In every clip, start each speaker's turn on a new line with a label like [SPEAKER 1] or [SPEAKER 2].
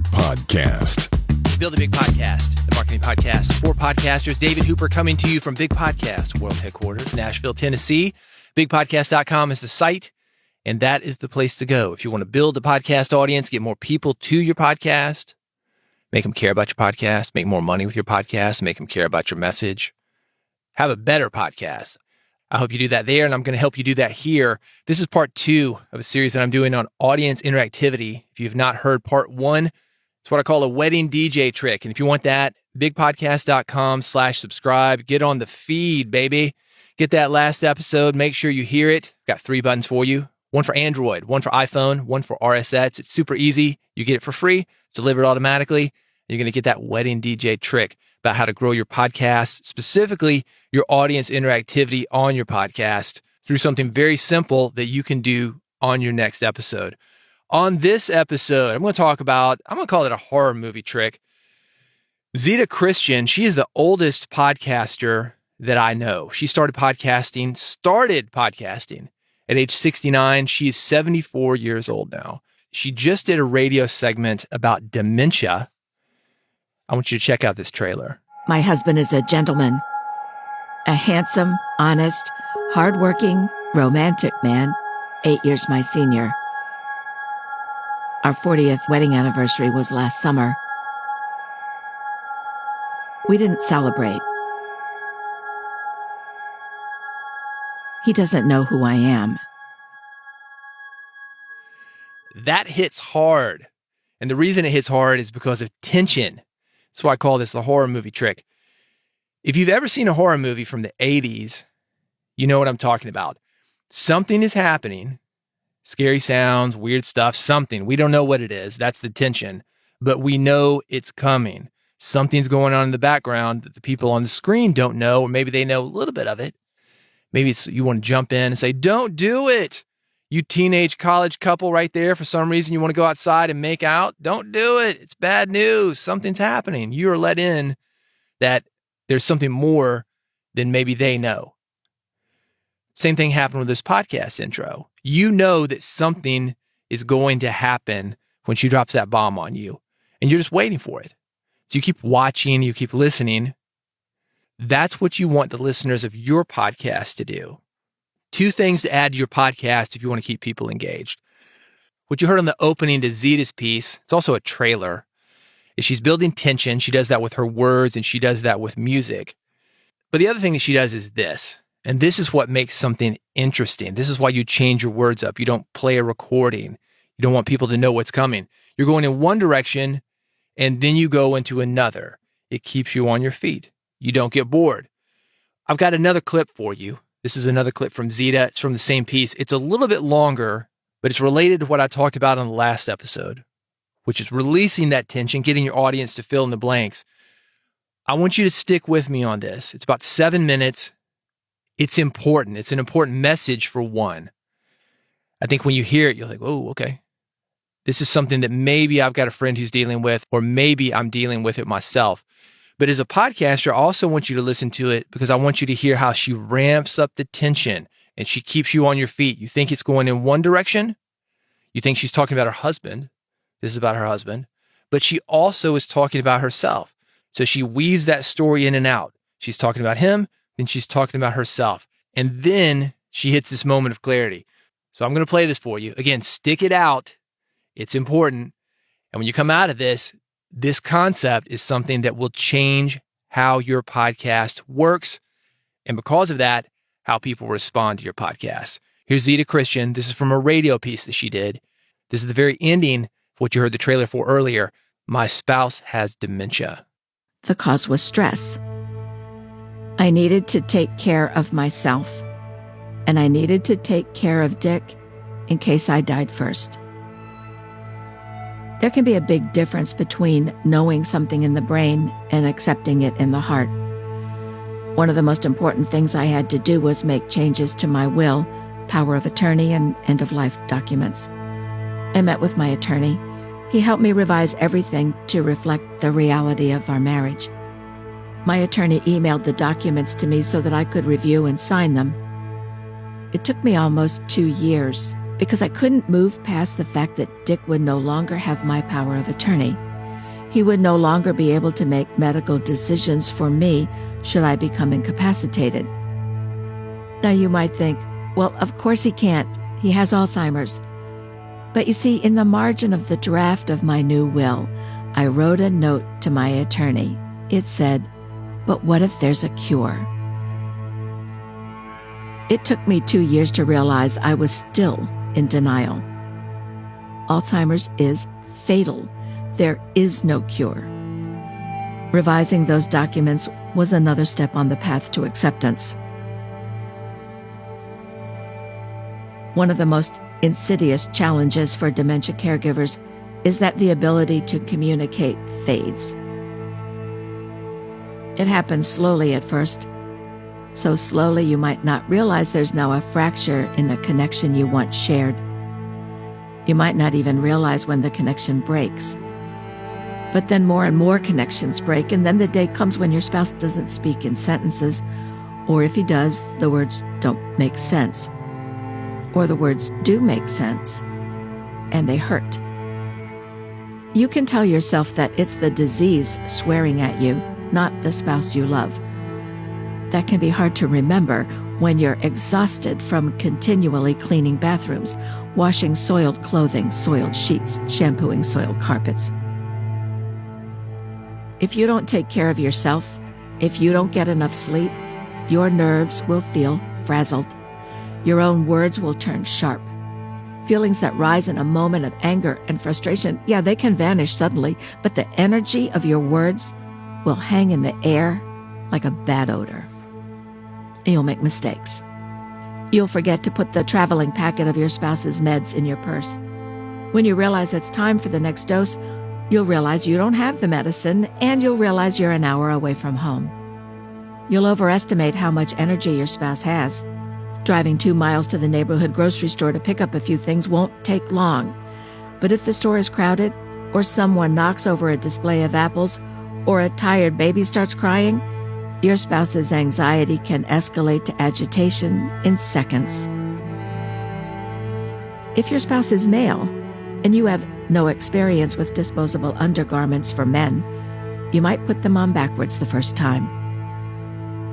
[SPEAKER 1] Podcast.
[SPEAKER 2] Build a Big Podcast, the marketing podcast for podcasters. David Hooper coming to you from Big Podcast World Headquarters, Nashville, Tennessee. BigPodcast.com is the site, and that is the place to go. If you want to build a podcast audience, get more people to your podcast, make them care about your podcast, make more money with your podcast, make them care about your message, have a better podcast. I hope you do that there, and I'm going to help you do that here. This is part 2 of a series that I'm doing on audience interactivity. If you've not heard part 1, it's what I call a wedding DJ trick. And if you want that, bigpodcast.com/subscribe. Get on the feed, baby. Get that last episode. Make sure you hear it. Got 3 buttons for you. One for Android, one for iPhone, one for RSS. It's super easy. You get it for free. It's delivered automatically. You're going to get that wedding DJ trick about how to grow your podcast, specifically your audience interactivity on your podcast through something very simple that you can do on your next episode. On this episode, I'm going to call it a horror movie trick. Zita Christian, she is the oldest podcaster that I know. She started podcasting at age 69. She's 74 years old now. She just did a radio segment about dementia. I want you to check out this trailer.
[SPEAKER 3] My husband is a gentleman, a handsome, honest, hardworking, romantic man, 8 years my senior. Our 40th wedding anniversary was last summer. We didn't celebrate. He doesn't know who I am.
[SPEAKER 2] That hits hard. And the reason it hits hard is because of tension. That's why I call this the horror movie trick. If you've ever seen a horror movie from the 80s, you know what I'm talking about. Something is happening. Scary sounds, weird stuff, something. We don't know what it is. That's the tension. But we know it's coming. Something's going on in the background that the people on the screen don't know, or maybe they know a little bit of it. Maybe you want to jump in and say, don't do it. You teenage college couple right there, for some reason you want to go outside and make out. Don't do it. It's bad news. Something's happening. You are let in that there's something more than maybe they know. Same thing happened with this podcast intro. You know that something is going to happen when she drops that bomb on you, and you're just waiting for it. So you keep watching, you keep listening. That's what you want the listeners of your podcast to do. 2 things to add to your podcast if you want to keep people engaged. What you heard on the opening to Zita's piece, it's also a trailer, is she's building tension. She does that with her words, and she does that with music. But the other thing that she does is this, and this is what makes something interesting. This is why you change your words up. You don't play a recording. You don't want people to know what's coming. You're going in one direction, and then you go into another. It keeps you on your feet. You don't get bored. I've got another clip for you. This is another clip from Zita. It's from the same piece. It's a little bit longer, but it's related to what I talked about on the last episode, which is releasing that tension, getting your audience to fill in the blanks. I want you to stick with me on this. It's about 7 minutes. It's important. It's an important message for one. I think when you hear it, you're like, oh, okay. This is something that maybe I've got a friend who's dealing with, or maybe I'm dealing with it myself. But as a podcaster, I also want you to listen to it because I want you to hear how she ramps up the tension and she keeps you on your feet. You think it's going in one direction. You think she's talking about her husband. This is about her husband. But she also is talking about herself. So she weaves that story in and out. She's talking about him, then she's talking about herself. And then she hits this moment of clarity. So I'm going to play this for you. Again, stick it out. It's important. And when you come out of this concept is something that will change how your podcast works. And because of that, how people respond to your podcast. Here's Zita Christian. This is from a radio piece that she did. This is the very ending of what you heard the trailer for earlier. My spouse has dementia.
[SPEAKER 3] The cause was stress. I needed to take care of myself, and I needed to take care of Dick in case I died first. There can be a big difference between knowing something in the brain and accepting it in the heart. One of the most important things I had to do was make changes to my will, power of attorney, and end-of-life documents. I met with my attorney. He helped me revise everything to reflect the reality of our marriage. My attorney emailed the documents to me so that I could review and sign them. It took me almost 2 years because I couldn't move past the fact that Dick would no longer have my power of attorney. He would no longer be able to make medical decisions for me should I become incapacitated. Now you might think, well, of course he can't. He has Alzheimer's. But you see, in the margin of the draft of my new will, I wrote a note to my attorney. It said, "But what if there's a cure?" It took me 2 years to realize I was still in denial. Alzheimer's is fatal. There is no cure. Revising those documents was another step on the path to acceptance. One of the most insidious challenges for dementia caregivers is that the ability to communicate fades. It happens slowly at first, so slowly you might not realize there's now a fracture in a connection you once shared. You might not even realize when the connection breaks. But then more and more connections break, and then the day comes when your spouse doesn't speak in sentences, or if he does, the words don't make sense. Or the words do make sense, and they hurt. You can tell yourself that it's the disease swearing at you, not the spouse you love. That can be hard to remember when you're exhausted from continually cleaning bathrooms, washing soiled clothing, soiled sheets, shampooing soiled carpets. If you don't take care of yourself, if you don't get enough sleep, your nerves will feel frazzled. Your own words will turn sharp. Feelings that rise in a moment of anger and frustration, yeah, they can vanish suddenly, but the energy of your words will hang in the air like a bad odor. And you'll make mistakes. You'll forget to put the traveling packet of your spouse's meds in your purse. When you realize it's time for the next dose, you'll realize you don't have the medicine, and you'll realize you're an hour away from home. You'll overestimate how much energy your spouse has. Driving 2 miles to the neighborhood grocery store to pick up a few things won't take long. But if the store is crowded, or someone knocks over a display of apples, or a tired baby starts crying, your spouse's anxiety can escalate to agitation in seconds. If your spouse is male, and you have no experience with disposable undergarments for men, you might put them on backwards the first time.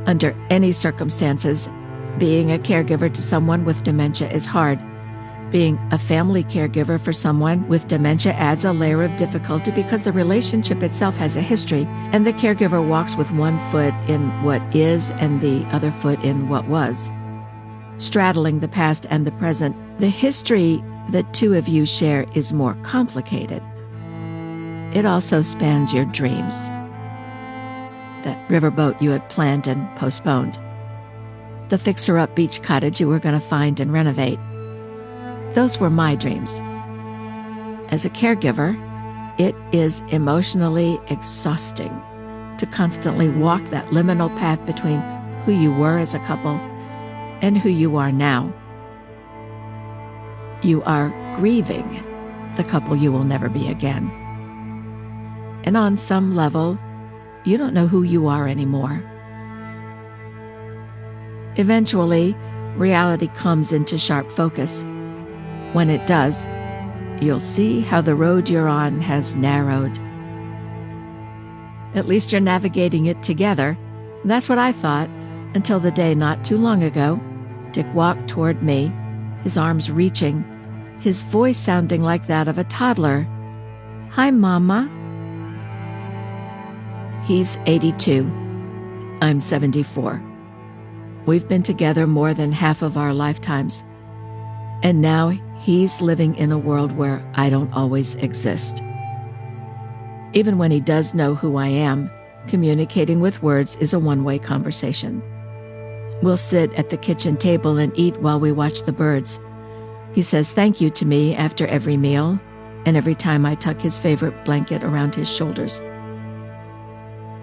[SPEAKER 3] Under any circumstances, being a caregiver to someone with dementia is hard. Being a family caregiver for someone with dementia adds a layer of difficulty because the relationship itself has a history, and the caregiver walks with one foot in what is and the other foot in what was. Straddling the past and the present, the history the two of you share is more complicated. It also spans your dreams. That riverboat you had planned and postponed. The fixer-up beach cottage you were going to find and renovate. Those were my dreams. As a caregiver, it is emotionally exhausting to constantly walk that liminal path between who you were as a couple and who you are now. You are grieving the couple you will never be again. And on some level, you don't know who you are anymore. Eventually, reality comes into sharp focus. When it does, you'll see how the road you're on has narrowed. At least you're navigating it together. That's what I thought, until the day not too long ago, Dick walked toward me, his arms reaching, his voice sounding like that of a toddler. "Hi, Mama." He's 82. I'm 74. We've been together more than half of our lifetimes. And now he's living in a world where I don't always exist. Even when he does know who I am, communicating with words is a one-way conversation. We'll sit at the kitchen table and eat while we watch the birds. He says thank you to me after every meal, and every time I tuck his favorite blanket around his shoulders.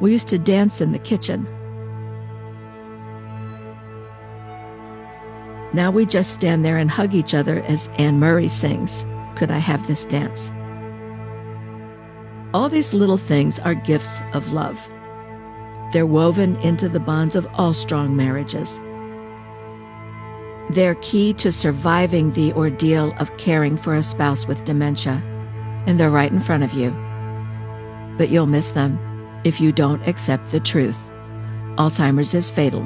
[SPEAKER 3] We used to dance in the kitchen. Now we just stand there and hug each other as Anne Murray sings, "Could I Have This Dance?" All these little things are gifts of love. They're woven into the bonds of all strong marriages. They're key to surviving the ordeal of caring for a spouse with dementia, and they're right in front of you. but you'll miss them if you don't accept the truth. Alzheimer's is fatal.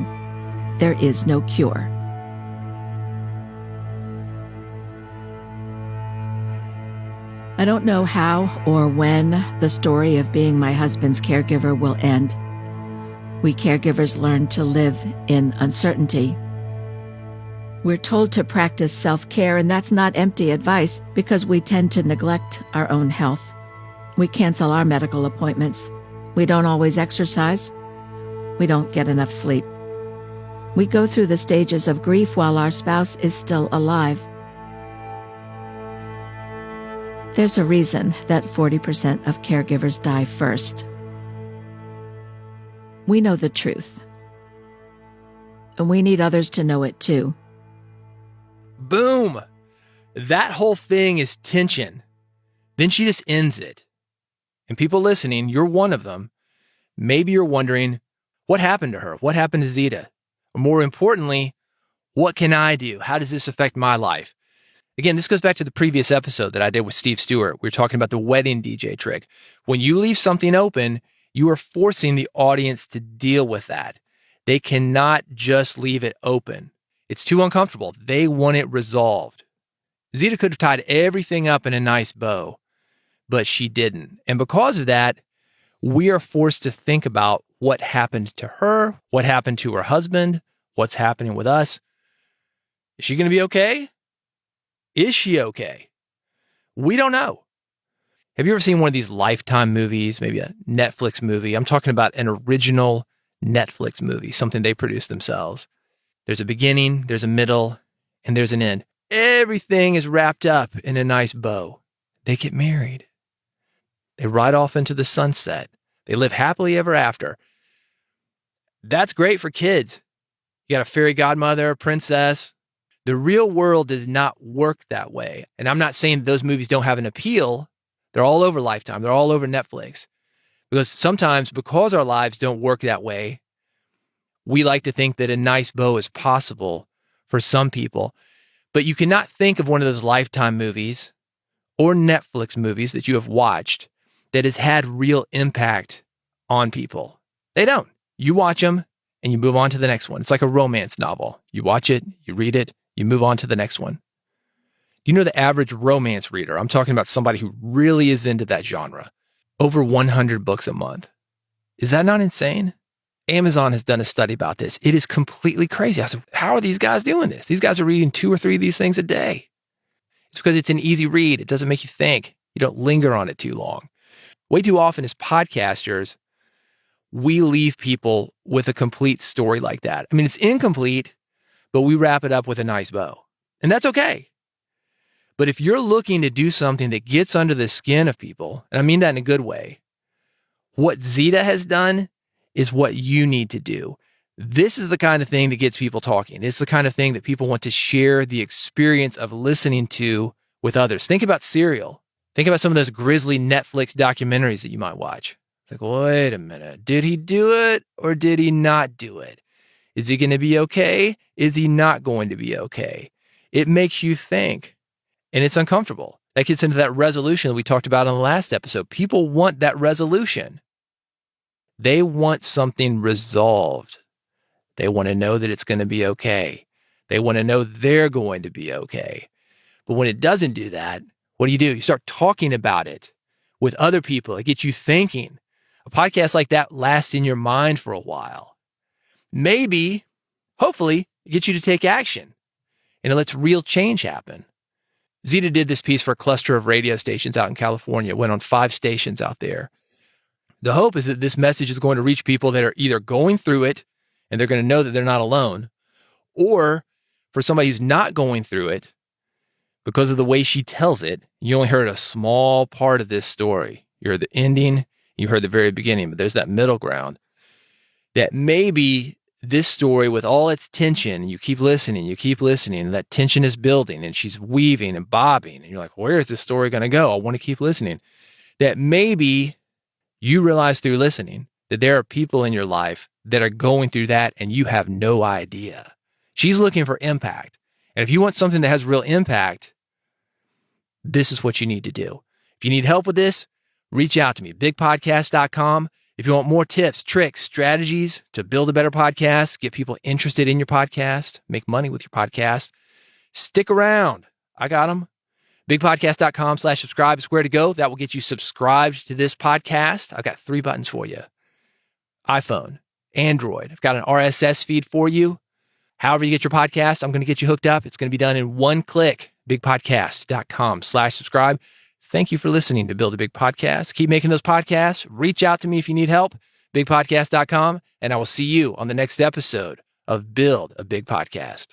[SPEAKER 3] There is no cure. I don't know how or when the story of being my husband's caregiver will end. We caregivers learn to live in uncertainty. We're told to practice self-care, and that's not empty advice because we tend to neglect our own health. We cancel our medical appointments. We don't always exercise. We don't get enough sleep. We go through the stages of grief while our spouse is still alive. There's a reason that 40% of caregivers die first. We know the truth, and we need others to know it too.
[SPEAKER 2] Boom! That whole thing is tension. Then she just ends it. And people listening, you're one of them. Maybe you're wondering, what happened to her? What happened to Zita? Or more importantly, what can I do? How does this affect my life? Again, this goes back to the previous episode that I did with Steve Stewart. We were talking about the wedding DJ trick. When you leave something open, you are forcing the audience to deal with that. They cannot just leave it open. It's too uncomfortable. They want it resolved. Zita could have tied everything up in a nice bow, but she didn't. And because of that, we are forced to think about what happened to her, what happened to her husband, what's happening with us. Is she going to be okay? Is she okay? We don't know. Have you ever seen one of these Lifetime movies, maybe a Netflix movie? I'm talking about an original Netflix movie, something they produced themselves. There's a beginning, there's a middle, and there's an end. Everything is wrapped up in a nice bow. They get married. They ride off into the sunset. They live happily ever after. That's great for kids. You got a fairy godmother, a princess. The real world does not work that way. And I'm not saying those movies don't have an appeal. They're all over Lifetime. They're all over Netflix. Because sometimes, because our lives don't work that way, we like to think that a nice bow is possible for some people. But you cannot think of one of those Lifetime movies or Netflix movies that you have watched that has had real impact on people. They don't. You watch them and you move on to the next one. It's like a romance novel. You watch it, you read it, you move on to the next one. Do you know the average romance reader? I'm talking about somebody who really is into that genre. Over 100 books a month. Is that not insane? Amazon has done a study about this. It is completely crazy. I said, how are these guys doing this? These guys are reading 2 or 3 of these things a day. It's because it's an easy read. It doesn't make you think. You don't linger on it too long. Way too often as podcasters, we leave people with a complete story like that. I mean, it's incomplete, but we wrap it up with a nice bow. And that's okay. But if you're looking to do something that gets under the skin of people, and I mean that in a good way, what Zita has done is what you need to do. This is the kind of thing that gets people talking. It's the kind of thing that people want to share the experience of listening to with others. Think about Serial. Think about some of those grisly Netflix documentaries that you might watch. It's like, wait a minute. Did he do it or did he not do it? Is he going to be okay? Is he not going to be okay? It makes you think, and it's uncomfortable. That gets into that resolution that we talked about on the last episode. People want that resolution. They want something resolved. They want to know that it's going to be okay. They want to know they're going to be okay. But when it doesn't do that, what do? You start talking about it with other people. It gets you thinking. A podcast like that lasts in your mind for a while. Maybe, hopefully, it gets you to take action. And it lets real change happen. Zita did this piece for a cluster of radio stations out in California. It went on 5 stations out there. The hope is that this message is going to reach people that are either going through it and they're going to know that they're not alone, or for somebody who's not going through it, because of the way she tells it, you only heard a small part of this story. You heard the ending, you heard the very beginning, but there's that middle ground that maybe this story with all its tension, you keep listening, and that tension is building and she's weaving and bobbing. And you're like, where is this story going to go? I want to keep listening. That maybe you realize through listening that there are people in your life that are going through that and you have no idea. She's looking for impact. And if you want something that has real impact, this is what you need to do. If you need help with this, reach out to me, bigpodcast.com. If you want more tips, tricks, strategies to build a better podcast, get people interested in your podcast, make money with your podcast, stick around. I got them. Bigpodcast.com/subscribe is where to go. That will get you subscribed to this podcast. I've got 3 buttons for you. iPhone, Android. I've got an RSS feed for you. However you get your podcast, I'm going to get you hooked up. It's going to be done in one click. Bigpodcast.com/subscribe. Thank you for listening to Build a Big Podcast. Keep making those podcasts. Reach out to me if you need help. Bigpodcast.com. And I will see you on the next episode of Build a Big Podcast.